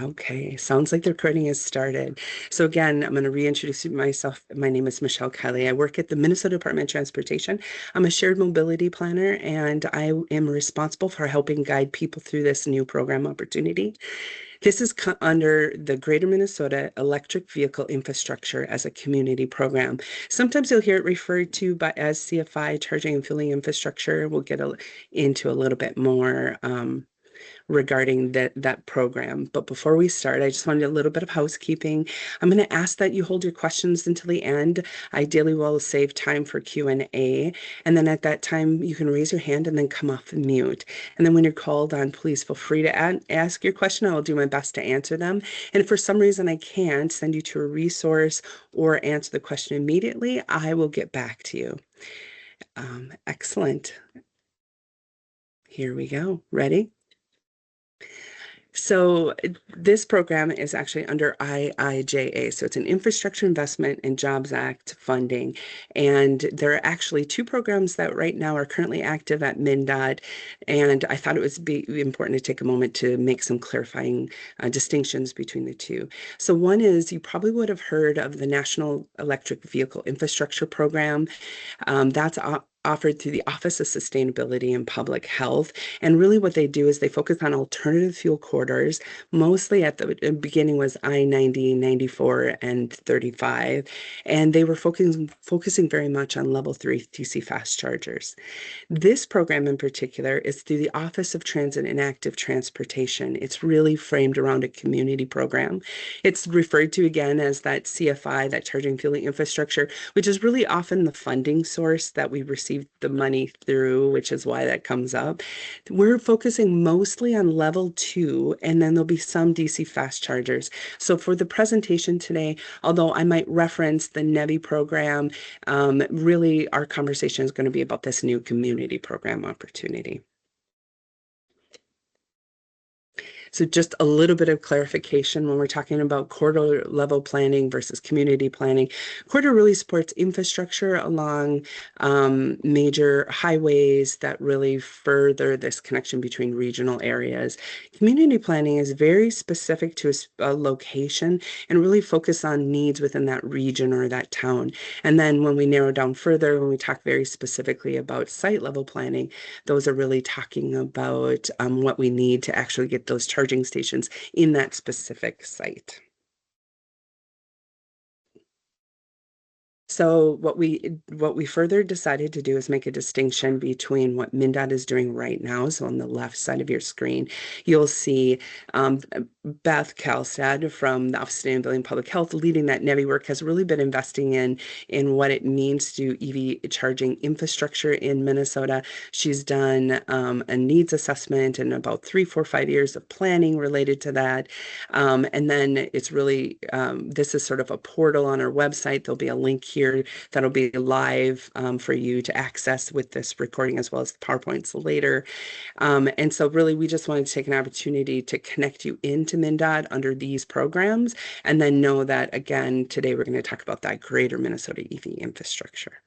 Okay, sounds like the recording has started. So again, I'm going to reintroduce myself. My name is Michelle Kelly. I work at the Minnesota Department of Transportation. I'm a shared mobility planner, and I am responsible for helping guide people through this new program opportunity. This is under the Greater Minnesota Electric Vehicle Infrastructure as a community program. Sometimes you'll hear it referred to as CFI, Charging and Fueling Infrastructure. We'll get into a little bit more regarding that program. But before we start, I just wanted a little bit of housekeeping. I'm going to ask that you hold your questions until the end. Ideally, we'll save time for Q&A. And then at that time, you can raise your hand and then come off mute. And then when you're called on, please feel free to ask your question. I will do my best to answer them. And if for some reason I can't send you to a resource or answer the question immediately, I will get back to you. Excellent. Here we go. Ready? So this program is actually under IIJA. So it's an Infrastructure Investment and Jobs Act funding. And there are actually two programs that right now are currently active at MnDOT. And I thought it would be important to take a moment to make some clarifying distinctions between the two. So one is, you probably would have heard of the National Electric Vehicle Infrastructure Program. That's offered through the Office of Sustainability and Public Health. And really what they do is they focus on alternative fuel corridors. Mostly at the beginning was I-90, 94, and 35. And they were focusing very much on level 3 DC fast chargers. This program in particular is through the Office of Transit and Active Transportation. It's really framed around a community program. It's referred to again as that CFI, that charging fueling infrastructure, which is really often the funding source that we receive the money through, which is why that comes up. We're focusing mostly on level 2, and then there'll be some DC fast chargers. So for the presentation today, although I might reference the NEVI program, really our conversation is going to be about this new community program opportunity. So just a little bit of clarification when we're talking about corridor level planning versus community planning. Corridor really supports infrastructure along major highways that really further this connection between regional areas. Community planning is very specific to a location and really focus on needs within that region or that town. And then when we narrow down further, when we talk very specifically about site level planning, those are really talking about what we need to actually get those charging stations in that specific site. So what we further decided to do is make a distinction between what MnDOT is doing right now. So on the left side of your screen, you'll see Beth Kalstad from the Office of Sustainability and Public Health leading that NEVI work, has really been investing in what it means to EV charging infrastructure in Minnesota. She's done a needs assessment and about 3, 4, 5 years of planning related to that. And then it's really, this is sort of a portal on our website. There'll be a link here that'll be live for you to access with this recording, as well as the PowerPoints later. And so really, we just wanted to take an opportunity to connect you into MnDOT under these programs, and then know that, again, today we're going to talk about that Greater Minnesota EV infrastructure.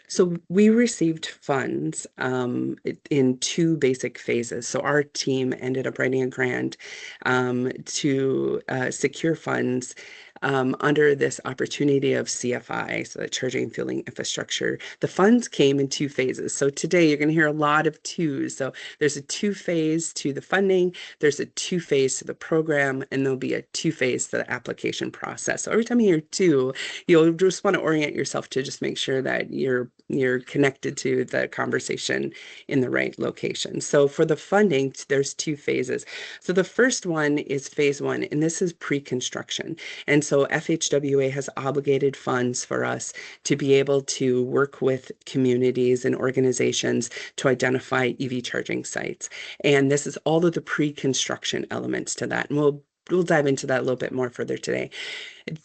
So we received funds in 2 basic phases. So our team ended up writing a grant to secure funds under this opportunity of CFI, so the charging and fueling infrastructure. The funds came in 2 phases. So today you're going to hear a lot of 2s. So there's a 2-phase to the funding, there's a 2-phase to the program, and there'll be a 2-phase to the application process. So every time you hear 2, you'll just want to orient yourself to just make sure that you're connected to the conversation in the right location. So for the funding, there's 2 phases. So the first one is phase 1, and this is pre-construction. And so FHWA has obligated funds for us to be able to work with communities and organizations to identify EV charging sites. And this is all of the pre-construction elements to that. And we'll dive into that a little bit more further today.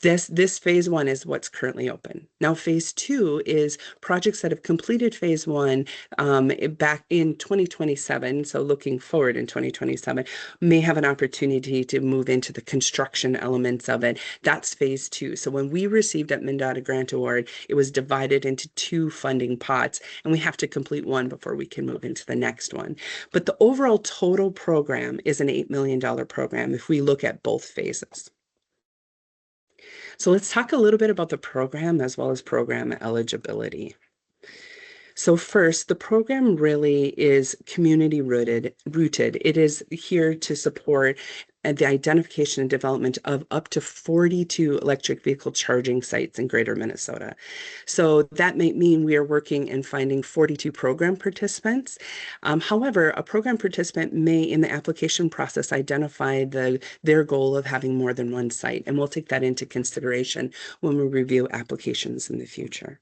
This phase one is what's currently open. Now, phase two is projects that have completed phase one back in 2027. So looking forward in 2027, may have an opportunity to move into the construction elements of it. That's phase two. So when we received at MnDOT a grant award, it was divided into two funding pots, and we have to complete one before we can move into the next one. But the overall total program is an $8 million program if we look at both phases. So let's talk a little bit about the program as well as program eligibility. So first, the program really is community rooted. It is here to support the identification and development of up to 42 electric vehicle charging sites in greater Minnesota. So that may mean we are working and finding 42 program participants. However, a program participant may, in the application process, identify their goal of having more than one site, and we'll take that into consideration when we review applications in the future.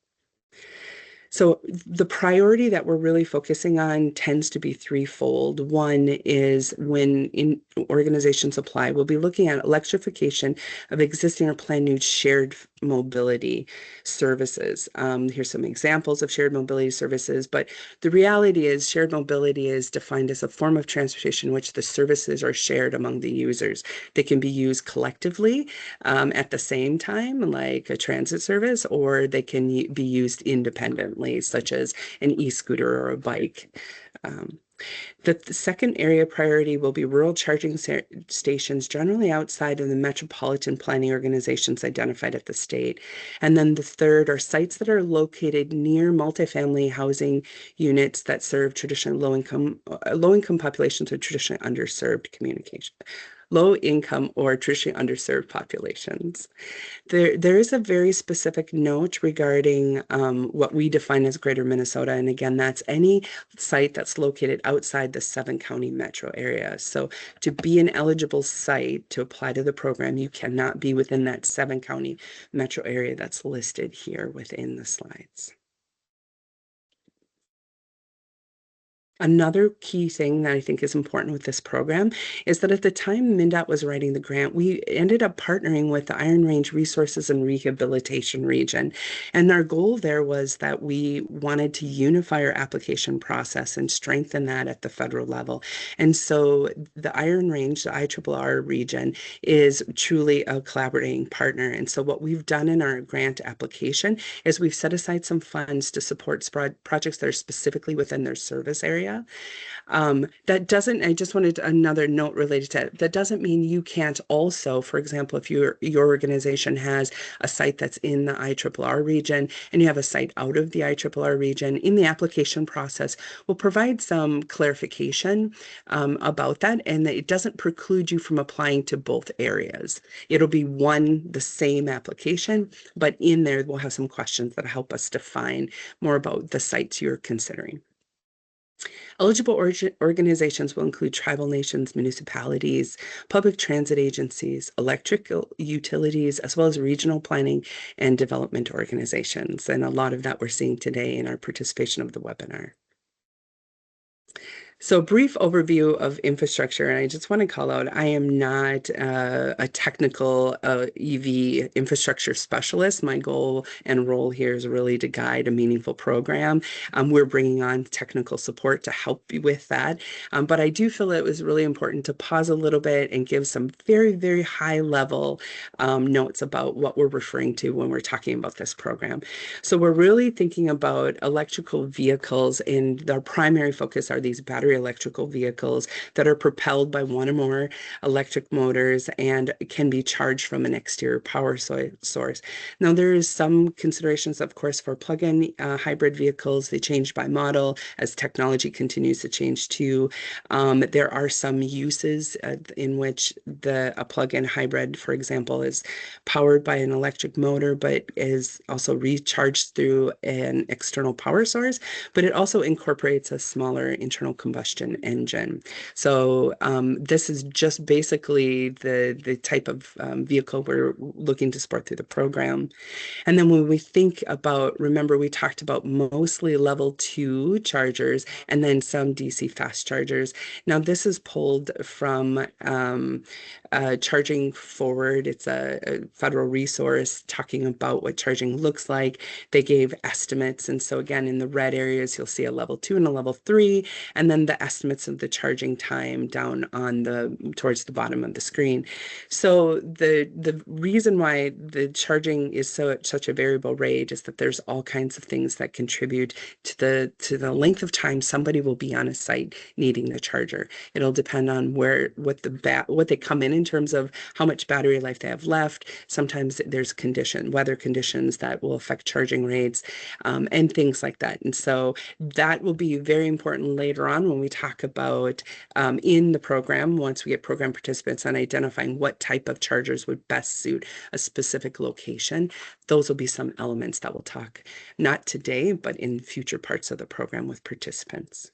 So the priority that we're really focusing on tends to be threefold. One is when organizations apply, we'll be looking at electrification of existing or planned new shared mobility services. Here's some examples of shared mobility services, but the reality is shared mobility is defined as a form of transportation in which the services are shared among the users. They can be used collectively at the same time, like a transit service, or they can be used independently, such as an e-scooter or a bike. The second area priority will be rural charging stations, generally outside of the metropolitan planning organizations identified at the state. And then the third are sites that are located near multifamily housing units that serve traditionally low-income populations or traditionally underserved low-income or traditionally underserved populations. There is a very specific note regarding what we define as Greater Minnesota. And again, that's any site that's located outside the 7-county metro area. So to be an eligible site to apply to the program, you cannot be within that 7-county metro area that's listed here within the slides. Another key thing that I think is important with this program is that at the time MnDOT was writing the grant, we ended up partnering with the Iron Range Resources and Rehabilitation Region. And our goal there was that we wanted to unify our application process and strengthen that at the federal level. And so the Iron Range, the IRRR region, is truly a collaborating partner. And so what we've done in our grant application is we've set aside some funds to support projects that are specifically within their service area. That doesn't, I just wanted another note related to that. That doesn't mean you can't also, for example, if your organization has a site that's in the IRRR region and you have a site out of the IRRR region, in the application process, we'll provide some clarification about that, and that it doesn't preclude you from applying to both areas. It'll be the same application, but in there we'll have some questions that help us define more about the sites you're considering. Eligible organizations will include tribal nations, municipalities, public transit agencies, electrical utilities, as well as regional planning and development organizations. And a lot of that we're seeing today in our participation of the webinar. So brief overview of infrastructure, and I just want to call out, I am not a technical EV infrastructure specialist. My goal and role here is really to guide a meaningful program. We're bringing on technical support to help you with that. But I do feel it was really important to pause a little bit and give some very, very high level notes about what we're referring to when we're talking about this program. So we're really thinking about electrical vehicles, and our primary focus are these battery electrical vehicles that are propelled by one or more electric motors and can be charged from an exterior power source. Now, there is some considerations, of course, for plug-in hybrid vehicles. They change by model as technology continues to change too. There are some uses in which a plug-in hybrid, for example, is powered by an electric motor, but is also recharged through an external power source, but it also incorporates a smaller internal combustion combustion engine. So this is just basically the type of vehicle we're looking to support through the program. And then when we think about, remember, we talked about mostly level 2 chargers and then some DC fast chargers. Now, this is pulled from Charging Forward. It's a federal resource talking about what charging looks like. They gave estimates. And so, again, in the red areas, you'll see a level 2 and a level 3, and then the estimates of the charging time down on towards the bottom of the screen. So the reason why the charging is such a variable rate is that there's all kinds of things that contribute to the length of time somebody will be on a site needing the charger. It'll depend on what they come in terms of how much battery life they have left. Sometimes there's weather conditions that will affect charging rates, and things like that. And so that will be very important later on when we talk about in the program, once we get program participants on identifying what type of chargers would best suit a specific location. Those will be some elements that we'll talk, not today, but in future parts of the program with participants.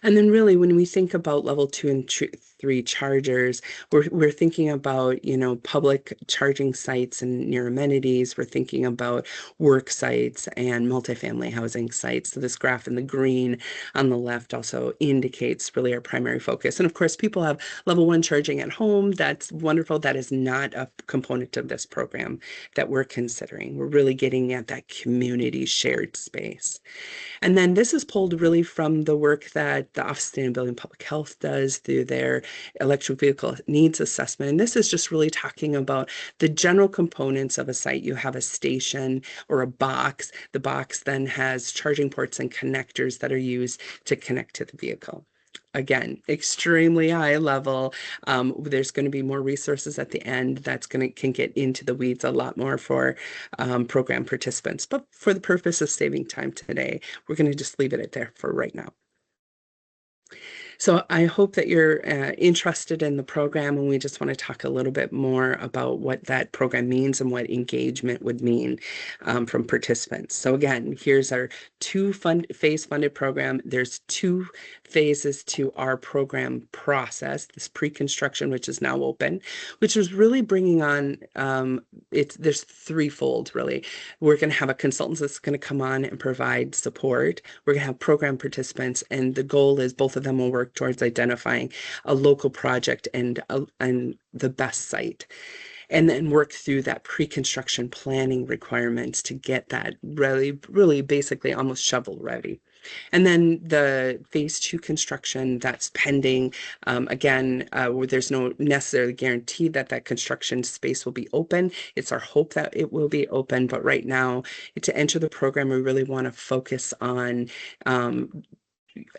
And then really, when we think about level 2 and 3 chargers, we're thinking about, public charging sites and near amenities. We're thinking about work sites and multifamily housing sites. So this graph in the green on the left also indicates really our primary focus. And of course, people have level 1 charging at home. That's wonderful. That is not a component of this program that we're considering. We're really getting at that community shared space. And then this is pulled really from the work that the Office of Sustainability and Public Health does through their electric vehicle needs assessment. And this is just really talking about the general components of a site. You have a station or a box. The box then has charging ports and connectors that are used to connect to the vehicle. Again, extremely high level. There's going to be more resources at the end that's can get into the weeds a lot more for program participants. But for the purpose of saving time today, we're going to just leave it at there for right now. So I hope that you're interested in the program, and we just want to talk a little bit more about what that program means and what engagement would mean from participants. So again, here's our phase funded program. There's 2 phases to our program process, this pre-construction, which is now open, which is really bringing on, there's threefold really. We're going to have a consultant that's going to come on and provide support. We're going to have program participants, and the goal is both of them will work towards identifying a local project and the best site, and then work through that pre-construction planning requirements to get that really basically almost shovel ready. And then the phase 2 construction that's pending. Again, where there's no necessarily guarantee that construction space will be open. It's our hope that it will be open, but right now, to enter the program, we really want to focus on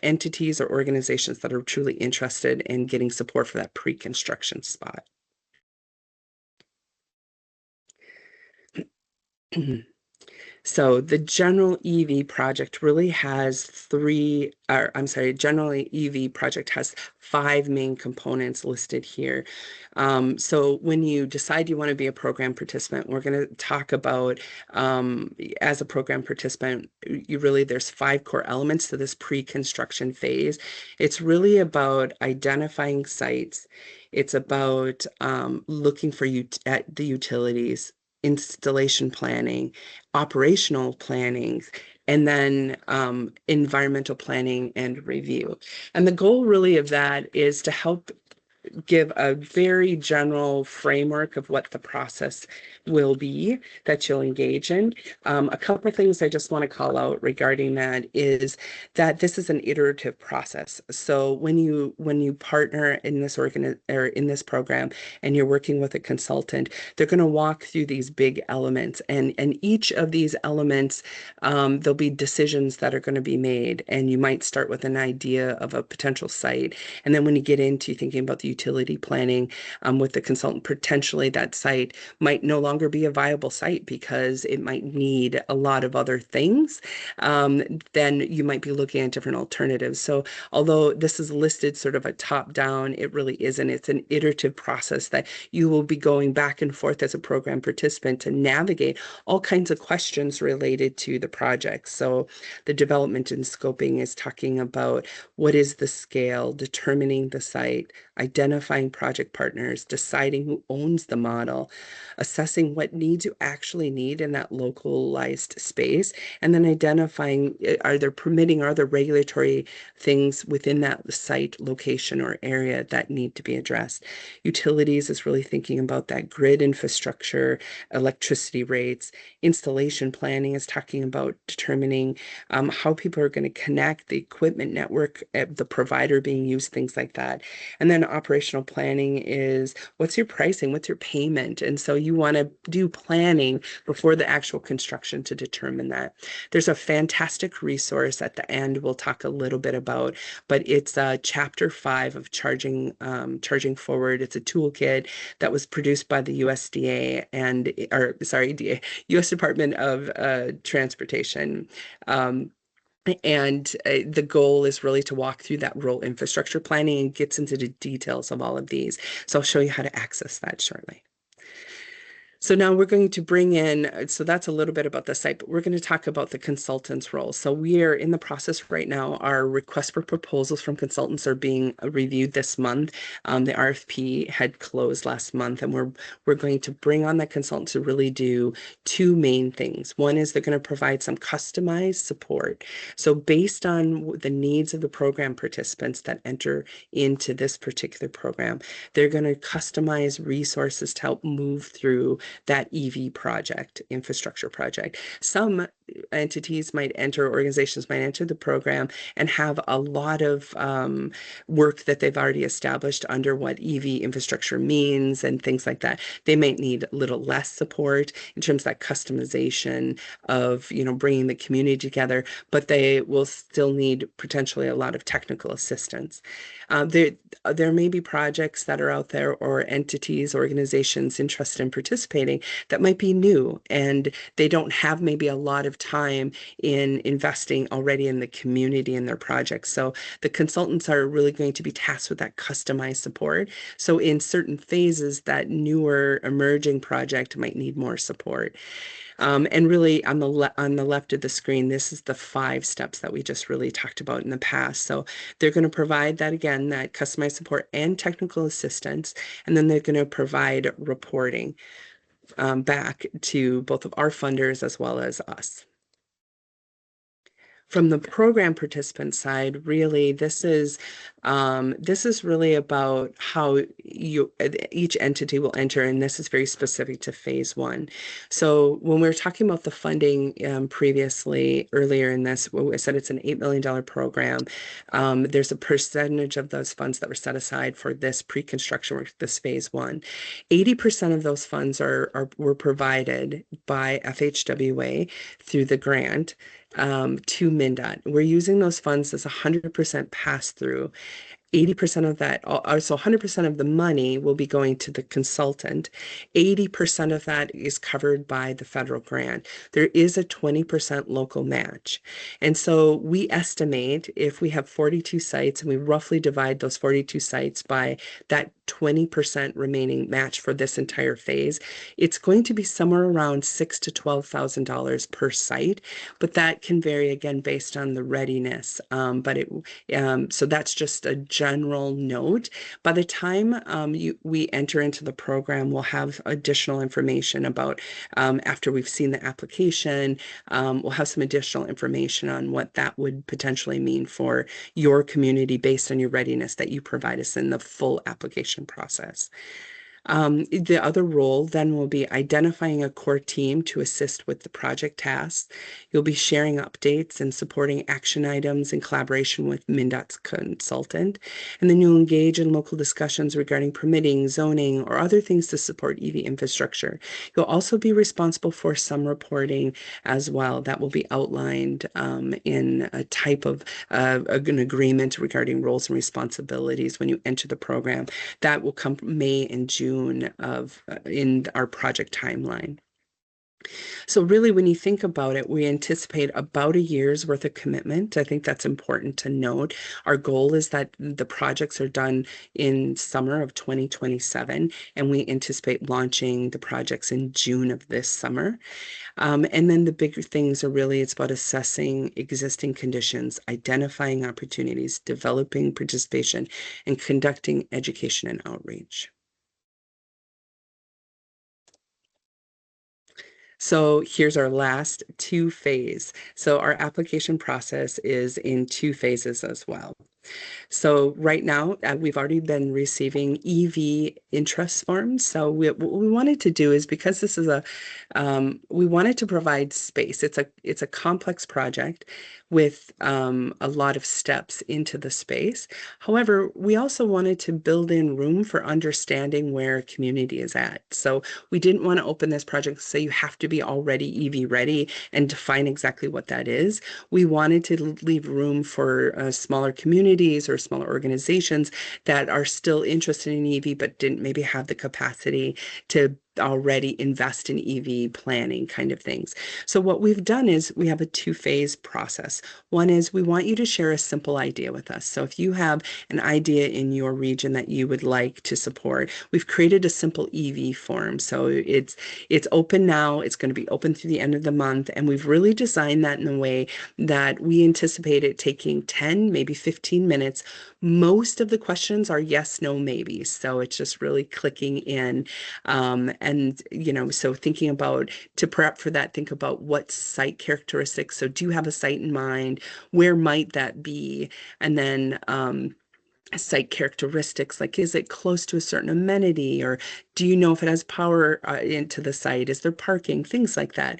entities or organizations that are truly interested in getting support for that pre-construction spot. So the general EV project really has general EV project has 5 main components listed here. So when you decide you want to be a program participant, we're going to talk about, as a program participant, there's 5 core elements to this pre-construction phase. It's really about identifying sites. It's about looking at the utilities, installation planning, operational planning, and then environmental planning and review. And the goal really of that is to help give a very general framework of what the process will be that you'll engage in. A couple of things I just want to call out regarding that is that this is an iterative process. So when you partner in this in this program and you're working with a consultant, they're going to walk through these big elements, and each of these elements, there'll be decisions that are going to be made, and you might start with an idea of a potential site, and then when you get into thinking about the utility planning with the consultant. Potentially that site might no longer be a viable site because it might need a lot of other things. Then you might be looking at different alternatives. So although this is listed sort of a top down, it really isn't. It's an iterative process that you will be going back and forth as a program participant to navigate all kinds of questions related to the project. So the development and scoping is talking about what is the scale, determining the site, identifying project partners, deciding who owns the model, assessing what needs you actually need in that localized space, and then identifying are there permitting, are there regulatory things within that site, location, or area that need to be addressed. Utilities is really thinking about that grid infrastructure, electricity rates. Installation planning is talking about determining how people are going to connect, the equipment network, the provider being used, things like that. And then operational planning is what's your pricing, what's your payment? And so you want to do planning before the actual construction to determine that. There's a fantastic resource at the end we'll talk a little bit about, but it's chapter 5 of Charging Forward. It's a toolkit that was produced by the USDA U.S. Department of Transportation. And the goal is really to walk through that rural infrastructure planning and gets into the details of all of these. So I'll show you how to access that shortly. So now we're going to bring in, so that's a little bit about the site, but we're going to talk about the consultant's role. So we are in the process right now. Our request for proposals from consultants are being reviewed this month. The RFP had closed last month, and we're going to bring on the consultant to really do two main things. One is they're going to provide some customized support. So based on the needs of the program participants that enter into this particular program, they're going to customize resources to help move through that EV project, infrastructure project. Some entities might enter, organizations might enter the program and have a lot of work that they've already established under what EV infrastructure means and things like that. They might need a little less support in terms of that customization of, bringing the community together, but they will still need potentially a lot of technical assistance. There may be projects that are out there or entities, organizations interested in participating that might be new and they don't have maybe a lot of time in investing already in the community and their projects. So the consultants are really going to be tasked with that customized support. So in certain phases, that newer emerging project might need more support. And really on the left of the screen, this is the 5 steps that we just really talked about in the past. So they're going to provide that, again, that customized support and technical assistance, and then they're going to provide reporting back to both of our funders as well as us. From the program participant side, really, this is really about how each entity will enter, and this is very specific to phase 1. So when we were talking about the funding earlier in this, I said it's an $8 million program. There's a percentage of those funds that were set aside for this pre-construction work, this phase 1. 80% of those funds were provided by FHWA through the grant to MnDOT. We're using those funds as 100% pass through. 80% of that, so 100% of the money will be going to the consultant. 80% of that is covered by the federal grant. There is a 20% local match. And so we estimate if we have 42 sites and we roughly divide those 42 sites by that 20% remaining match for this entire phase, it's going to be somewhere around $6,000 to $12,000 per site, but that can vary again based on the readiness. So that's just a general note. By the time we enter into the program, we'll have additional information about after we've seen the application, we'll have some additional information on what that would potentially mean for your community based on your readiness that you provide us in the full application process. The other role then will be identifying a core team to assist with the project tasks. You'll be sharing updates and supporting action items in collaboration with MnDOT's consultant. And then you'll engage in local discussions regarding permitting, zoning, or other things to support EV infrastructure. You'll also be responsible for some reporting as well. That will be outlined in a type of an agreement regarding roles and responsibilities when you enter the program. That will come May and June of in our project timeline. So really, when you think about it, we anticipate about a year's worth of commitment. I think that's important to note. Our goal is that the projects are done in summer of 2027, and we anticipate launching the projects in June of this summer. And then the bigger things are really, it's about assessing existing conditions, identifying opportunities, developing participation, and conducting education and outreach. So here's our last two phase. So our application process is in two phases as well. So right now, we've already been receiving EV interest forms. So what we wanted to do is, because this is we wanted to provide space. It's a complex project with a lot of steps into the space. However, we also wanted to build in room for understanding where community is at. So we didn't want to open this project and say you have to be already EV ready and define exactly what that is. We wanted to leave room for smaller communities or smaller organizations that are still interested in EV but didn't maybe have the capacity to already invest in EV planning kind of things. So what we've done is we have a two-phase process. One is we want you to share a simple idea with us. So if you have an idea in your region that you would like to support, we've created a simple EV form. So it's open now, it's going to be open through the end of the month, and we've really designed that in a way that we anticipate it taking 10, maybe 15 minutes. Most of the questions are yes, no, maybe. So it's just really clicking in. And, so thinking about, to prep for that, think about what site characteristics. So do you have a site in mind? Where might that be? And then, site characteristics, like is it close to a certain amenity, or do you know if it has power into the site? Is there parking? Things like that.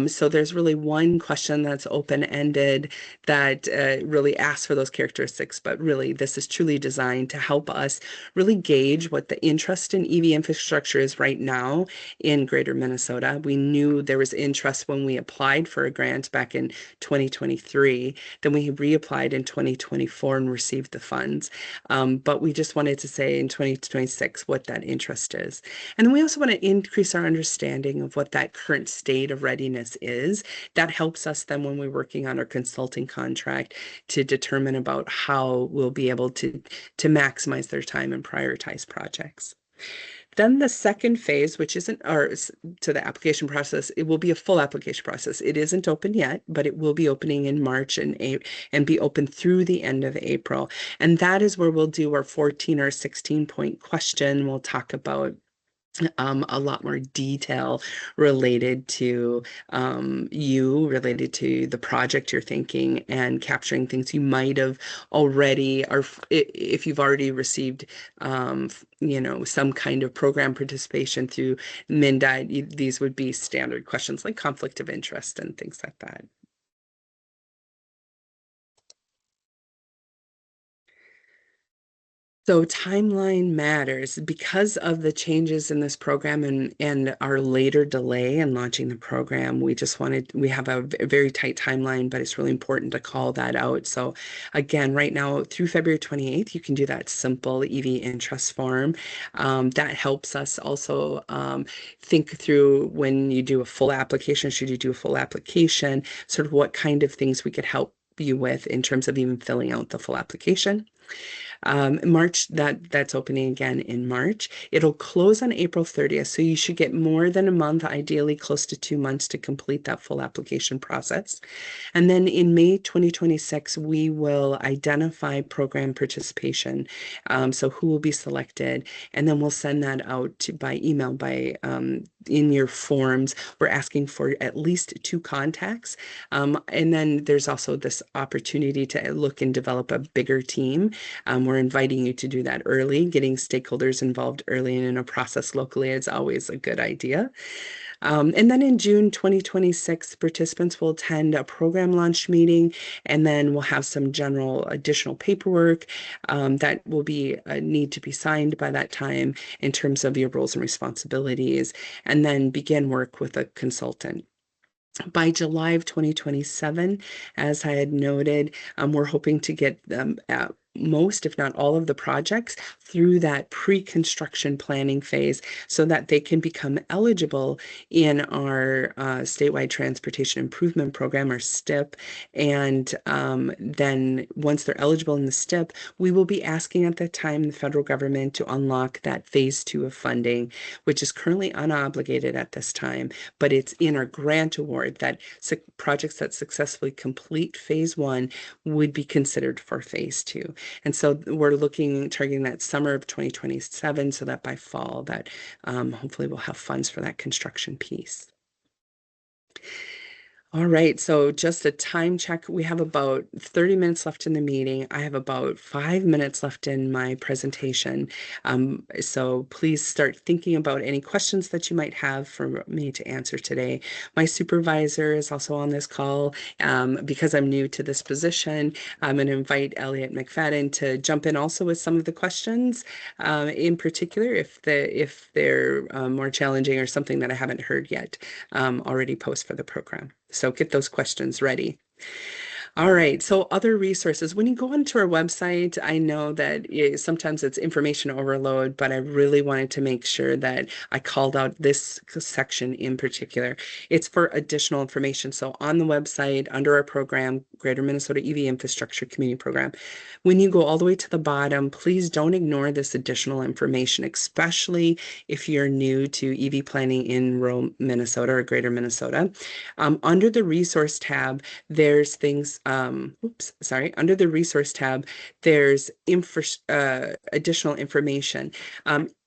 So there's really one question that's open-ended that really asks for those characteristics, but really this is truly designed to help us really gauge what the interest in EV infrastructure is right now in Greater Minnesota. We knew there was interest when we applied for a grant back in 2023. Then we reapplied in 2024 and received the funds. But we just wanted to say in 2026 what that interest is. And then we also want to increase our understanding of what that current state of readiness is. That helps us then when we're working on our consulting contract to determine about how we'll be able to maximize their time and prioritize projects. Then the second phase, which isn't, or to the application process, it will be a full application process. It isn't open yet, but it will be opening in March and be open through the end of April. And that is where we'll do our 14 or 16 point question. We'll talk about a lot more detail related to related to the project you're thinking, and capturing things you might have already, or if you've already received some kind of program participation through MnDOT. These would be standard questions like conflict of interest and things like that. So timeline matters because of the changes in this program and our later delay in launching the program. We have a very tight timeline, but it's really important to call that out. So again, right now through February 28th, you can do that simple EV interest form. That helps us also think through, when you do a full application, should you do a full application, sort of what kind of things we could help you with in terms of even filling out the full application. March, that's opening again in March. It'll close on April 30th, so you should get more than a month, ideally close to 2 months, to complete that full application process. And then in May 2026, we will identify program participation, so who will be selected, and then we'll send that out by email. In your forms, we're asking for at least 2 contacts, and then there's also this opportunity to look and develop a bigger team program. We're inviting you to do that early. Getting stakeholders involved early in a process locally is always a good idea. And then in June 2026, participants will attend a program launch meeting, and then we'll have some general additional paperwork that will be need to be signed by that time in terms of your roles and responsibilities, and then begin work with a consultant. By July of 2027, as I had noted, we're hoping to get them at most, if not all of the projects through that pre-construction planning phase so that they can become eligible in our statewide transportation improvement program, or STIP. And then once they're eligible in the STIP, we will be asking at that time the federal government to unlock that phase 2 of funding, which is currently unobligated at this time, but it's in our grant award that projects that successfully complete phase 1 would be considered for phase 2. And so we're targeting that summer of 2027, so that by fall that hopefully we'll have funds for that construction piece. All right, so just a time check. We have about 30 minutes left in the meeting. I have about 5 minutes left in my presentation. So please start thinking about any questions that you might have for me to answer today. My supervisor is also on this call. Because I'm new to this position, I'm going to invite Elliot McFadden to jump in also with some of the questions, in particular if they're more challenging or something that I haven't heard yet, already post for the program. So get those questions ready. All right, so other resources. When you go onto our website, I know that sometimes it's information overload, but I really wanted to make sure that I called out this section in particular. It's for additional information. So on the website, under our program, Greater Minnesota EV Infrastructure Community Program, when you go all the way to the bottom, please don't ignore this additional information, especially if you're new to EV planning in rural Minnesota or Greater Minnesota. Under the resource tab, there's things under the resource tab, there's additional information.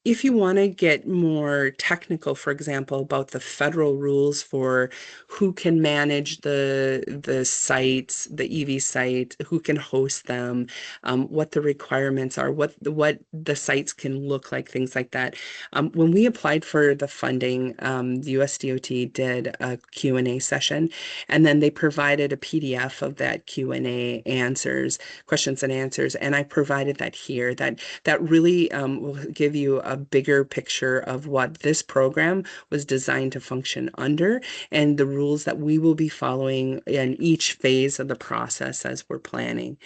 If you want to get more technical, for example, about the federal rules for who can manage the sites, the EV site, who can host them, what the requirements are, what the sites can look like, things like that. When we applied for the funding, the USDOT did a Q&A session, and then they provided a PDF of that Q&A questions and answers, and I provided that here. That really will give you a bigger picture of what this program was designed to function under and the rules that we will be following in each phase of the process as we're planning.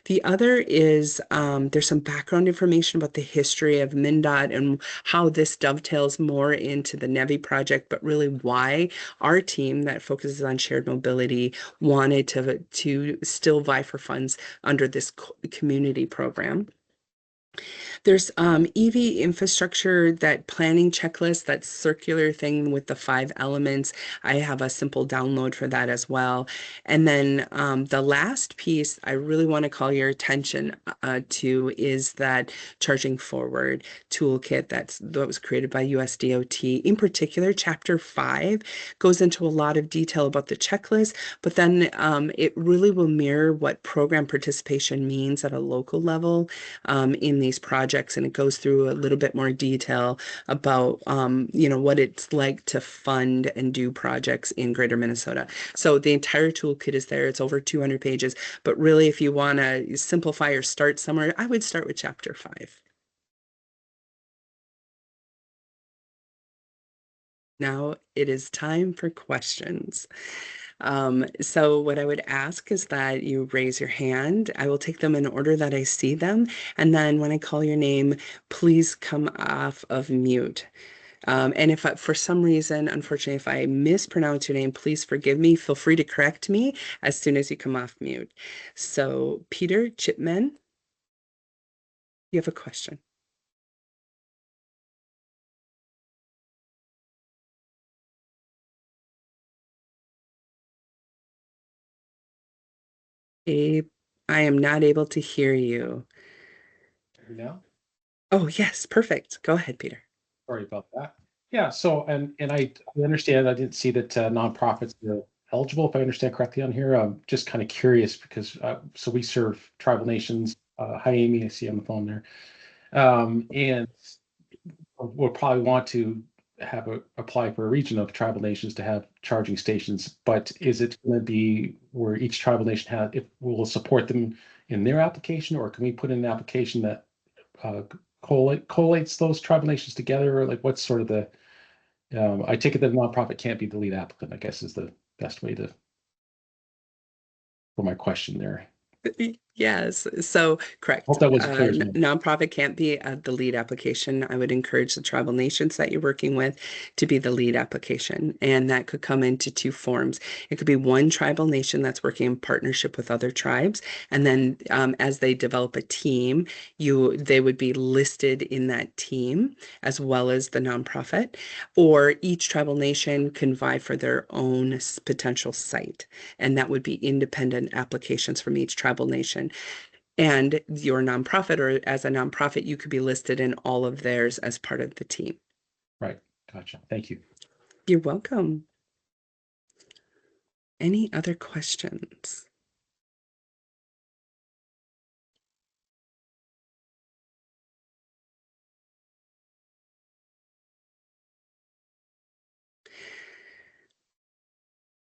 The other is there's some background information about the history of MnDOT and how this dovetails more into the NEVI project, but really why our team that focuses on shared mobility wanted to still vie for funds under this community program. There's EV infrastructure, that planning checklist, that circular thing with the 5 elements. I have a simple download for that as well. And then the last piece I really want to call your attention to is that Charging Forward toolkit that was created by USDOT. In particular, Chapter 5 goes into a lot of detail about the checklist, but then it really will mirror what program participation means at a local level in these projects, and it goes through a little bit more detail about what it's like to fund and do projects in Greater Minnesota. So the entire toolkit is there. It's over 200 pages, but really if you want to simplify or start somewhere, I would start with Chapter 5. Now it is time for questions. So what I would ask is that you raise your hand. I will take them in order that I see them. And then when I call your name, please come off of mute. And if for some reason, unfortunately, if I mispronounce your name, please forgive me. Feel free to correct me as soon as you come off mute. So Peter Chipman, you have a question. Abe, I am not able to hear you. Now? Oh, yes, perfect. Go ahead, Peter. Sorry about that. Yeah, so and I understand I didn't see that nonprofits are eligible, if I understand correctly on here. I'm just kind of curious because so we serve tribal nations Hi, Amy. I see you on the phone there. And we'll probably want to apply for a region of tribal nations to have charging stations. But is it going to be where each tribal nation has, if we'll support them in their application, or can we put in an application that uh, collates those tribal nations together? Or like, what's sort of the, I take it that a nonprofit can't be the lead applicant, I guess is the best way to, for my question there. Yes, so correct. Hope that was clear as well. Nonprofit can't be the lead application. I would encourage the tribal nations that you're working with to be the lead application, and that could come into two forms. It could be one tribal nation that's working in partnership with other tribes, and then as they develop a team, they would be listed in that team as well as the nonprofit, or each tribal nation can vie for their own potential site, and that would be independent applications from each tribal nation. And your nonprofit, or as a nonprofit, you could be listed in all of theirs as part of the team. Right. Gotcha. Thank you. You're welcome. Any other questions?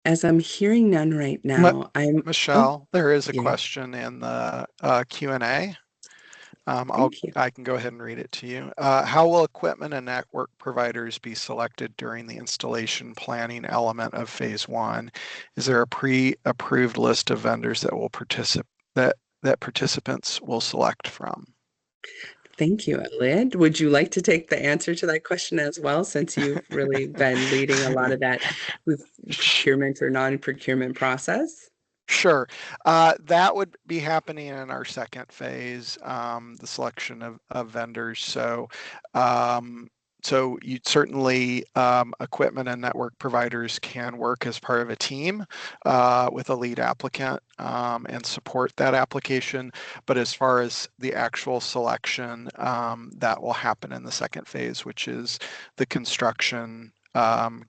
As I'm hearing none right M- now, oh, Michelle, there is a yeah, question in the Q&A. thank you. I can go ahead and read it to you. How will equipment and network providers be selected during the installation planning element of phase one? Is there a pre-approved list of vendors that will that participants will select from? Thank you, Elliot. Would you like to take the answer to that question as well, since you've really been leading a lot of that with procurement or non-procurement process? Sure. That would be happening in our second phase, the selection of vendors. So you certainly equipment and network providers can work as part of a team with a lead applicant and support that application. But as far as the actual selection, that will happen in the second phase, which is the construction,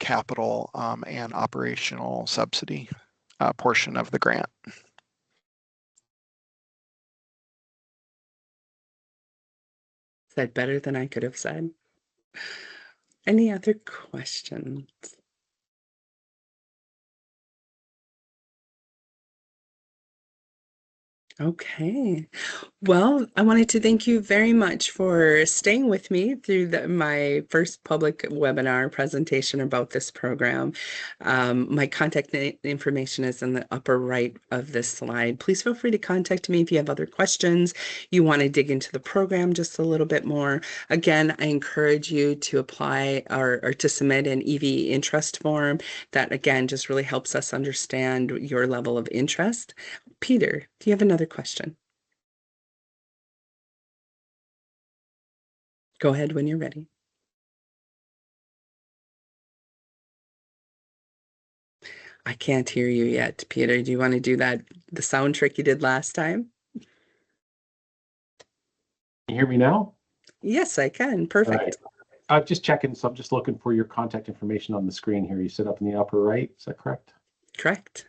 capital, and operational subsidy portion of the grant. Said better than I could have said. Any other questions? Okay. Well, I wanted to thank you very much for staying with me through my first public webinar presentation about this program. My contact information is in the upper right of this slide. Please feel free to contact me if you have other questions, you want to dig into the program just a little bit more. Again, I encourage you to apply or to submit an EV interest form. That, again, just really helps us understand your level of interest. Peter, do you have another question? Go ahead when you're ready. I can't hear you yet, Peter. Do you want to do the sound trick you did last time? Can you hear me now? Yes, I can. All right. Perfect. I'm just checking. So I'm just looking for your contact information on the screen here. You said up in the upper right. Is that correct? Correct.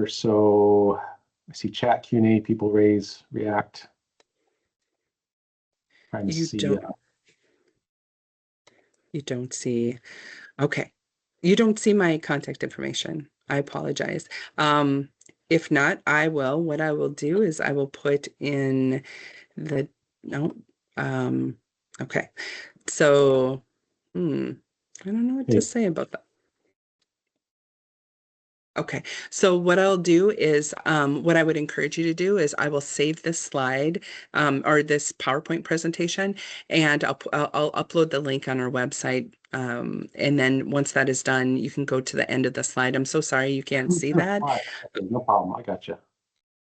So I see chat, Q&A, people raise, react. Trying to You see. don't see. Okay. You don't see my contact information. I apologize. If not, what I will do is I will put in no, okay. So, I don't know what to Hey, say about that. Okay, so what I'll do is, what I would encourage you to do is I will save this slide or this PowerPoint presentation, and I'll upload the link on our website. And then once that is done, you can go to the end of the slide. I'm so sorry you can't see sure. that. All right. Okay, no problem. I got you.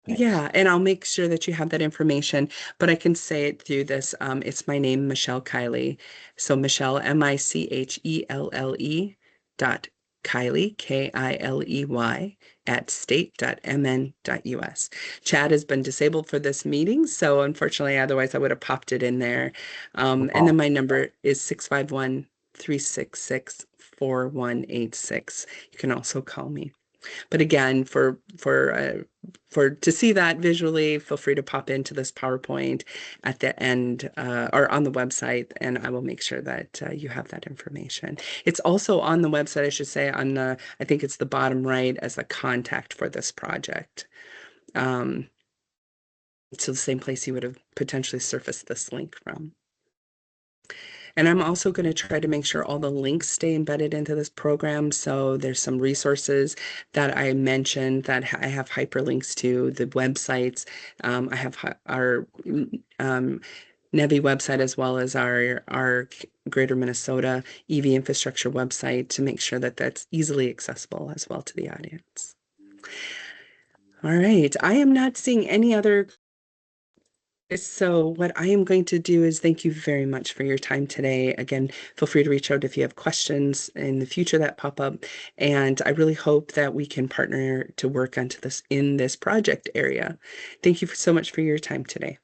Thanks. Yeah, and I'll make sure that you have that information, but I can say it through this. It's my name, Michelle Kiley. So Michelle, Michelle dot Kiley, Kiley, at state.mn.us. Chat has been disabled for this meeting, so unfortunately, otherwise I would have popped it in there. No And then problem. my number is 651-366-4186. You can also call me. But again, for to see that visually, feel free to pop into this PowerPoint at the end or on the website, and I will make sure that you have that information. It's also on the website, I should say, on the, I think it's the bottom right as a contact for this project. So the same place you would have potentially surfaced this link from. And I'm also going to try to make sure all the links stay embedded into this program. So there's some resources that I mentioned that I have hyperlinks to, the websites. I have our NEVI website as well as our Greater Minnesota EV infrastructure website to make sure that that's easily accessible as well to the audience. All right, I am not seeing any other. So what I am going to do is thank you very much for your time today. Again, feel free to reach out if you have questions in the future that pop up. And I really hope that we can partner to work onto this in this project area. Thank you so much for your time today.